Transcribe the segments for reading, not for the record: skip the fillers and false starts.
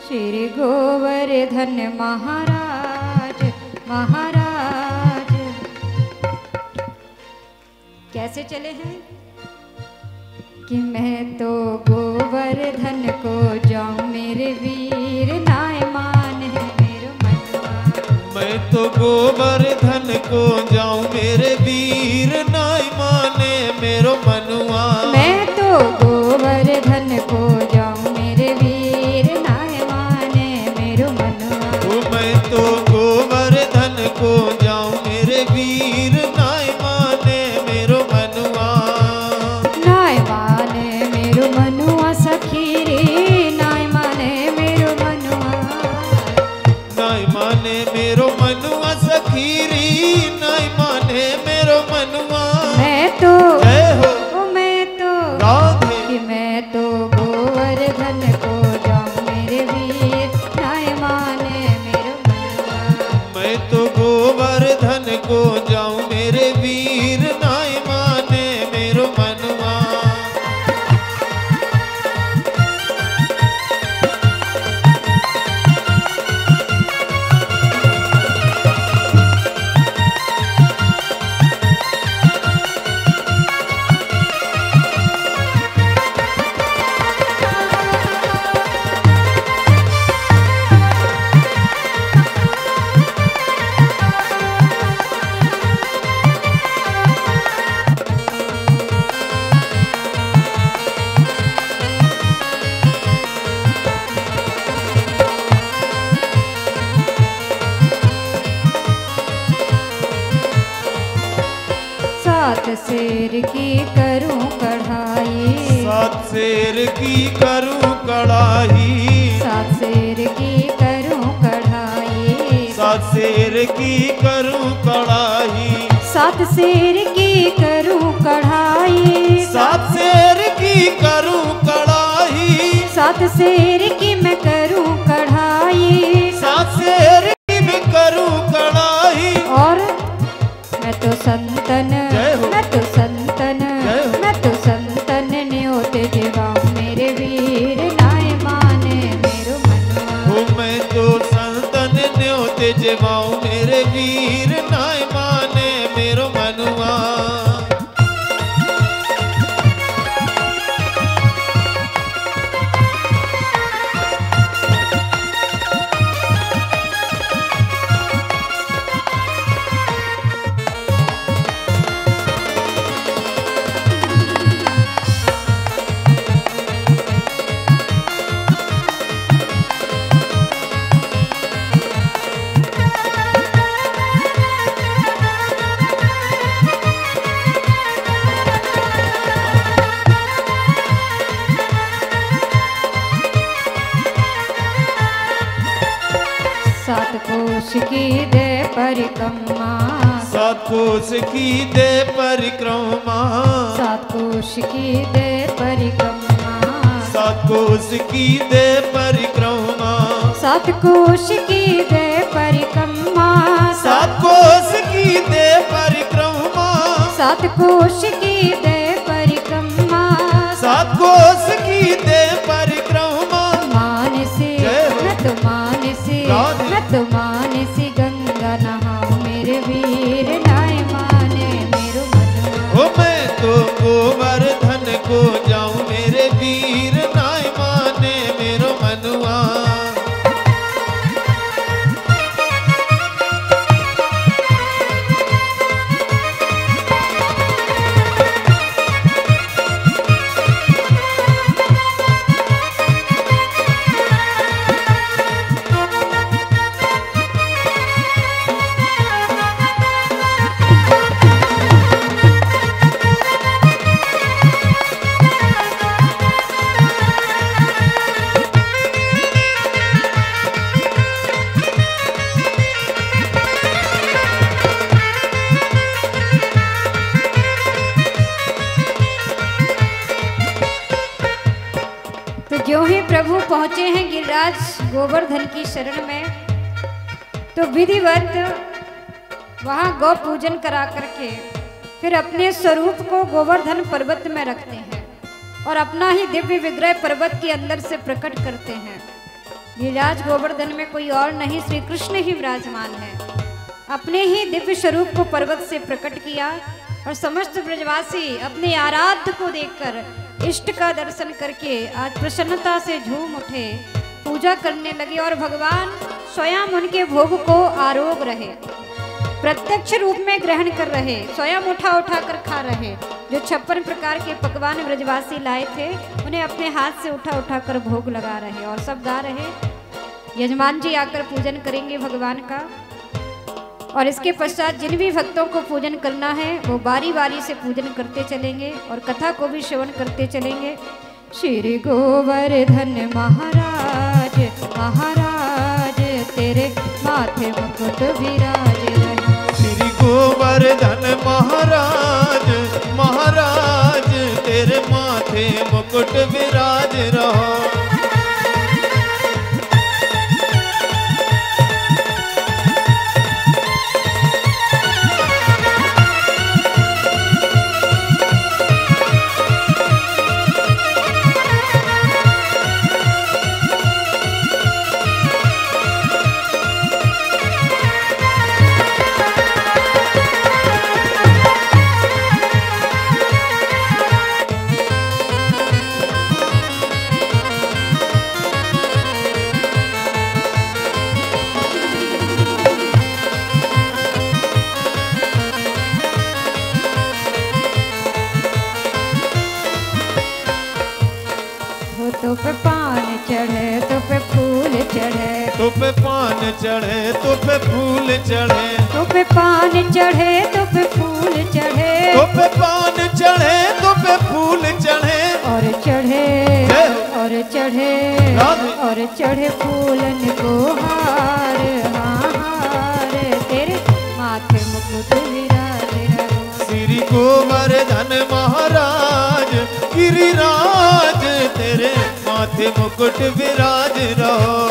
श्री गोवर्धन महाराज महाराज। कैसे चले हैं कि मैं तो गोवर्धन को जाऊं मेरे वीर नाय मान है मेरो मनवा। मैं तो गोवर्धन को जाऊं मेरे वीर नाय माने मेरो मनुआ। मैं तो गोवर्धन को जाऊं मेरे वीर नाय माने मेरो मनवा। मैं तो गोवर्धन को जाऊं मेरे वीर नाय माने मेरो मनुआ। नाय माने मेरो मनुआ सखी रे नाय माने मेरो मनुआ। नाय माने मेरो मनुआ सखी रे नाय माने मेरो मनुआ। मैं तो जय हो मैं तो राधे कि मैं तो गोवर्धन को जाऊं मेरे वीर नाय माने मेरो मनवा। मैं तो गोवर्धन को जाऊं मेरे वीर नाय माने मेरो मनुआ। सात शेर की करूं कढ़ाई। सात शेर की करूं कढ़ाई। सात शेर की करूं कढ़ाई। सात शेर की करूं कढ़ाई। सात शेर की करूं कढ़ाई। सात शेर की करूं कढ़ाई। सात शेर की मैं करूं कढ़ाई। सात शेर की मैं करूं कढ़ाई। और मैं तो संतन जय हो। मैं तो संतन जय हो। मैं तो संतन न्योते जीवाऊं मेरे वीर नाय माने मेरो मनवा। हो मैं तो संतन न्योते जवाऊं मेरे वीर नाय माने मेरो मनुआ। सात कोश की दे परिक्रमा। सात कोश की दे परिक्रमा। सात कोश की दे परिक्रमा। सात कोश की दे परिक्रमा। सात कोश की दे परिक्रमा। सात कोश की दे परिक्रमा। सात कोश की दे परिक्रमा। सात कोश की दे परिक्रमा। मानसी जय हो। मैं तो मानसी राधे। मैं तो मानसी गंगा नहाऊं मेरे वीर नाय माने मेरो मनवा। ओ मैं तो गोवर्धन को जाऊं मेरे वीर नाय माने मेरो मनुआ। ज्यों ही प्रभु पहुंचे हैं गिरिराज गोवर्धन की शरण में, तो विधिवत वहां गौ पूजन करा करके फिर अपने स्वरूप को गोवर्धन पर्वत में रखते हैं और अपना ही दिव्य विग्रह पर्वत के अंदर से प्रकट करते हैं। गिरिराज गोवर्धन में कोई और नहीं, श्री कृष्ण ही विराजमान है। अपने ही दिव्य स्वरूप को पर्वत से प्रकट किया और समस्त ब्रजवासी अपने आराध्य को देखकर, इष्ट का दर्शन करके आज प्रसन्नता से झूम उठे, पूजा करने लगे और भगवान स्वयं उनके भोग को आरोग रहे, प्रत्यक्ष रूप में ग्रहण कर रहे, स्वयं उठा उठा कर खा रहे। जो 56 प्रकार के पकवान ब्रजवासी लाए थे उन्हें अपने हाथ से उठा उठा कर भोग लगा रहे और सब गा रहे। यजमान जी आकर पूजन करेंगे भगवान का और इसके पश्चात जिन भी भक्तों को पूजन करना है वो बारी बारी से पूजन करते चलेंगे और कथा को भी श्रवण करते चलेंगे। श्री गोवर्धन महाराज महाराज तेरे माथे मुकुट विराज रहे। श्री गोवर्धन महाराज महाराज तेरे माथे मुकुट विराज रहो। तो पे पान चढ़े तो पे फूल चढ़े, तो पे पान चढ़े तो पे फूल चढ़े, तो पे पान चढ़े तो पे फूल चढ़े, तो पे पान चढ़े तो पे फूल चढ़े और चढ़े और चढ़े और चढ़े फूलन को हार हार तेरे माथे मुकुट विराज रहो। श्री गोवर्धन महाराज गिरिराज तेरे माथे मुकुट विराज रहो।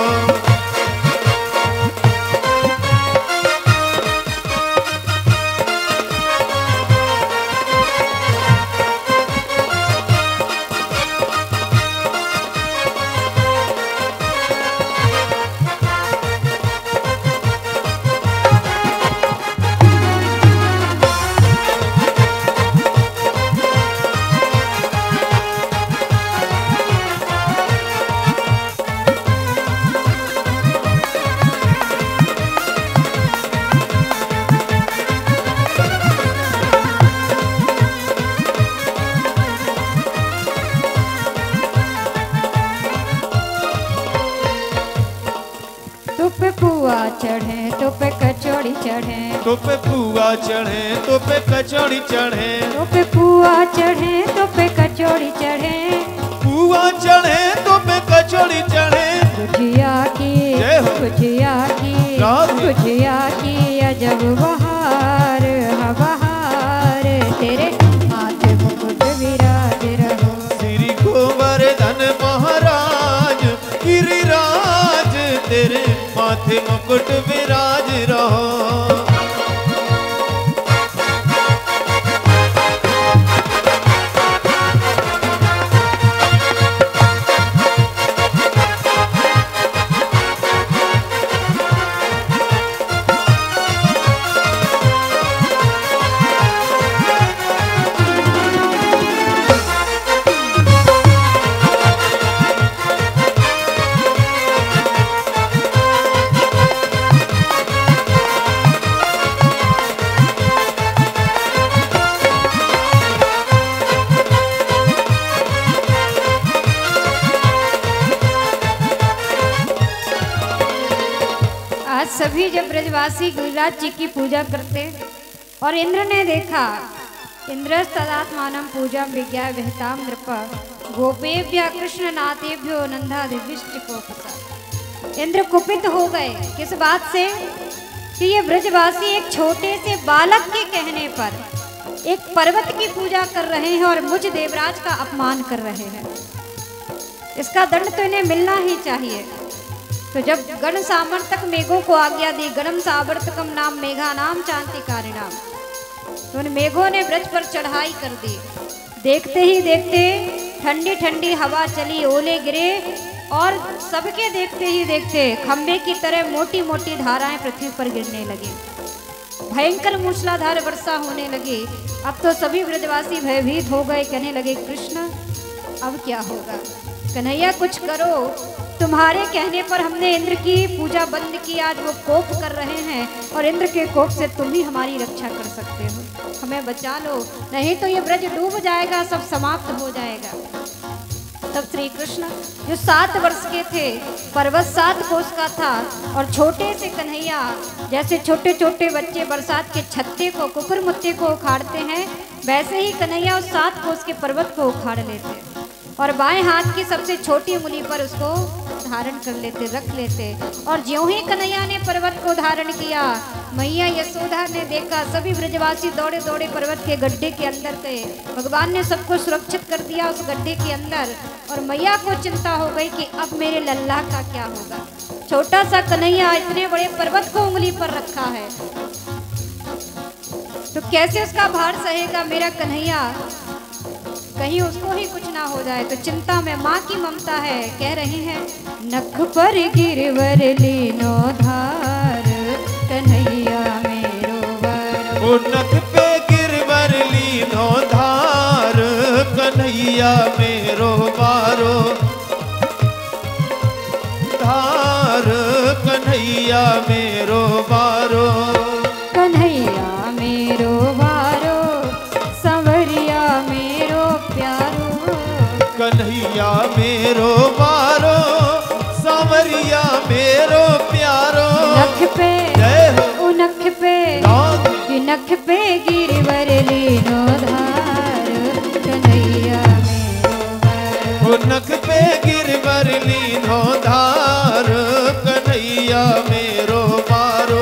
तो पे पुआ चढ़े तो पे कचौड़ी चढ़े, तो पे पुआ चढ़े तो पे कचौड़ी चढ़े, तो पे पुआ चढ़े तो पे कचौड़ी चढ़े, पुआ चढ़े तो पे कचौड़ी चढ़े। गुजिया की गुजिया की गुजिया की अजब बहार बहार तेरे माथे मुकुट विराज रहो। श्री गोवर्धन महाराज गिरिराज तेरे माथे मुकुट विराज रहो। आज सभी जब ब्रजवासी गिरिराज जी की पूजा करते और इंद्र ने देखा, इंद्रस्तदात्मानं पूजा विज्ञा विहताम नृप गोपेभ्य कृष्ण नातेभ्यो नंदा दिव्यष्टिकोपसा। इंद्र कुपित हो गए किस बात से कि ये ब्रजवासी एक छोटे से बालक के कहने पर एक पर्वत की पूजा कर रहे हैं और मुझ देवराज का अपमान कर रहे हैं। इसका दंड तो इन्हें मिलना ही चाहिए। तो जब गण सामर्थक मेघों को आज्ञा दी, गणम सावर्तकम नाम मेघा नाम चांतिकारिणाम, तो उन मेघों ने ब्रज पर चढ़ाई कर दी। देखते ही देखते ठंडी ठंडी हवा चली, ओले गिरे और सबके देखते ही देखते खंबे की तरह मोटी मोटी धाराएं पृथ्वी पर गिरने लगी। भयंकर मूसलाधार वर्षा होने लगी। अब तो सभी ब्रजवासी भयभीत हो गए, कहने लगे कृष्ण अब क्या होगा, कन्हैया कुछ करो, तुम्हारे कहने पर हमने इंद्र की पूजा बंद की, आज वो कोप कर रहे हैं और इंद्र के कोप से तुम ही हमारी रक्षा कर सकते हो, हमें बचा लो, नहीं तो ये ब्रज डूब जाएगा, सब समाप्त हो जाएगा। तब श्री कृष्ण जो 7 वर्ष के थे, पर्वत 7 कोस का था और छोटे से कन्हैया जैसे छोटे छोटे बच्चे बरसात के छत्ते को, कुकुरमुत्ते को उखाड़ते हैं, वैसे ही कन्हैया उस 7 कोस के पर्वत को उखाड़ लेते और बाएं हाथ की सबसे छोटी उंगली पर उसको धारण कर लेते, रख लेते। और ज्यों ही कन्हैया ने पर्वत को धारण किया, मैया यशोदा ने देखा, सभी ब्रजवासी दौड़े दौड़े पर्वत के गड्ढे के अंदर गए। भगवान ने सबको सुरक्षित कर दिया उस गड्ढे के अंदर, और मैया को चिंता हो गई कि अब मेरे लल्ला का क्या होगा। छोटा सा कन्हैया इतने बड़े पर्वत को उंगली पर रखा है, तो कैसे उसका भार सहेगा मेरा कन्हैया, कहीं उसको ही कुछ ना हो जाए। तो चिंता में माँ की ममता है, कह रही हैं नख पर गिरवर लीनो धार, कन्हैया मेरो वर। ओ नख पे गिरवर लीनो धार, कन्हैया मेरो वारो धार, कन्हैया मेरो वारो, कन्हैया मेरो वारो, संवरिया मेरो प्यारो, कन्हैया मेरो वारो, सांवरिया मेरो प्यारो। नख पे जय हो ओ नख पे कि नख पे गिरवर लीनो धार, कन्हैया मेरो वर। ओ नख पे गिरवर लीनो धार, कन्हैया मेरो वारो।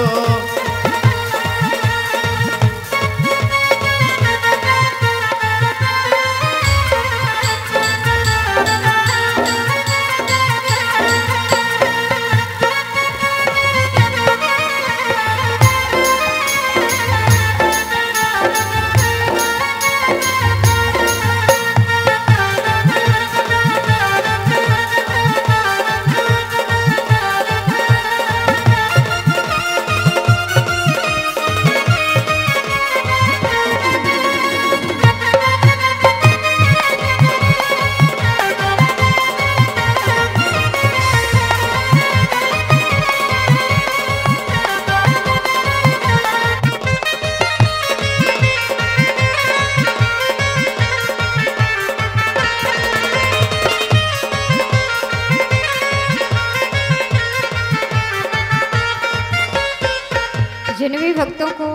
जिन भी भक्तों को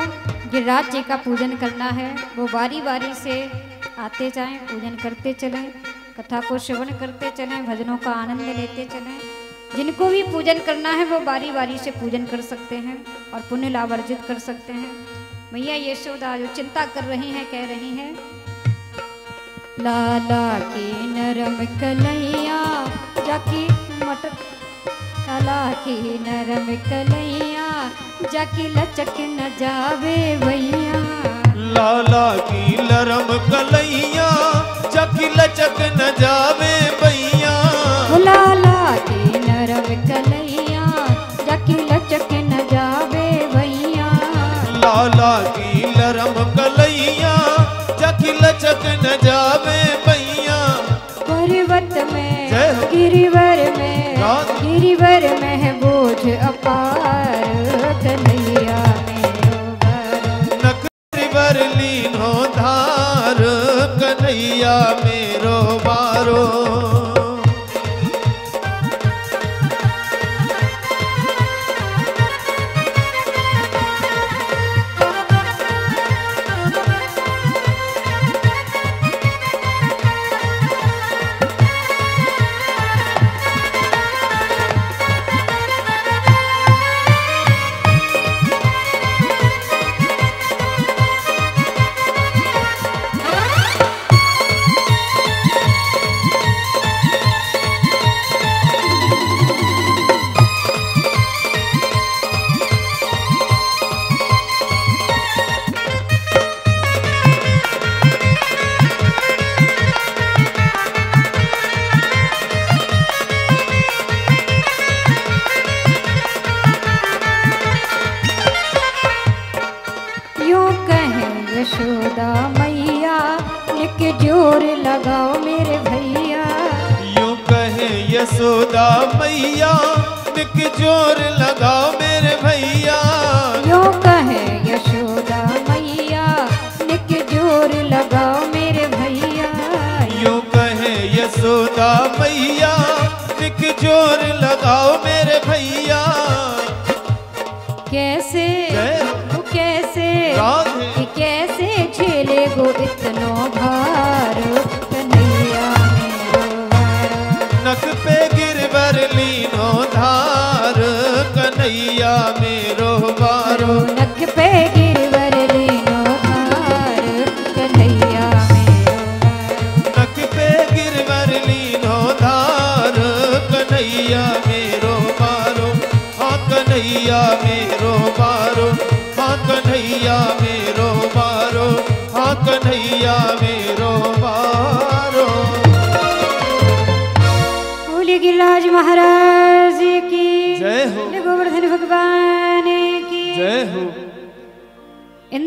गिरिराज जी का पूजन करना है वो बारी बारी से आते जाएं, पूजन करते चलें, कथा को श्रवण करते चलें, भजनों का आनंद लेते चलें। जिनको भी पूजन करना है वो बारी बारी से पूजन कर सकते हैं और पुण्य लाभ अर्जित कर सकते हैं। मैया यशोदा जो चिंता कर रही हैं, कह रही हैं लाला की नरम कलैया जाकी मटर, लाला की नरम कलैया जाकी लचक न जावे भैया, लाला की नरम कलैया जाकी लचक न जावे भैया, लाला की नरम कलैया जाकी लचक न जावे भैया, लाला की नरम कलैया जाकी लचक न जावे भैया। पर्वत में जय हो। गिरिवर में है बोझ अपार, कन्हैया मेरो वर। नख गिरवर लीनो धार, कन्हैया मेरो वारो। जोर लगाओ मेरे भैया। यूं कहे यशोदा मैया निक जोर लगाओ मेरे भैया। यूं कहे यशोदा मैया निक जोर लगाओ मेरे भैया। यूं कहे यशोदा मैया निक जोर लगाओ मेरे भैया। कैसे जय वो कैसे राधे। कि कैसे झेले गो इतनो भार कन्हैया मेरो भार। नक पे गिरवर लीनो धार कन्हैया मेरो बारो। नक पे गिरवर लीनो धार कन्हैया मेरो भार। नक पे गिरवर लीनो धार कन्हैया मेरो बारो। हाँ कन्हैया मेरो बारो। हाँ कन्हैया मेरो बारो। हाँ कन्हैया मेरो बारो। बोलिए गिरिराज महाराज की जय हो। गोवर्धन भगवान की जय हो।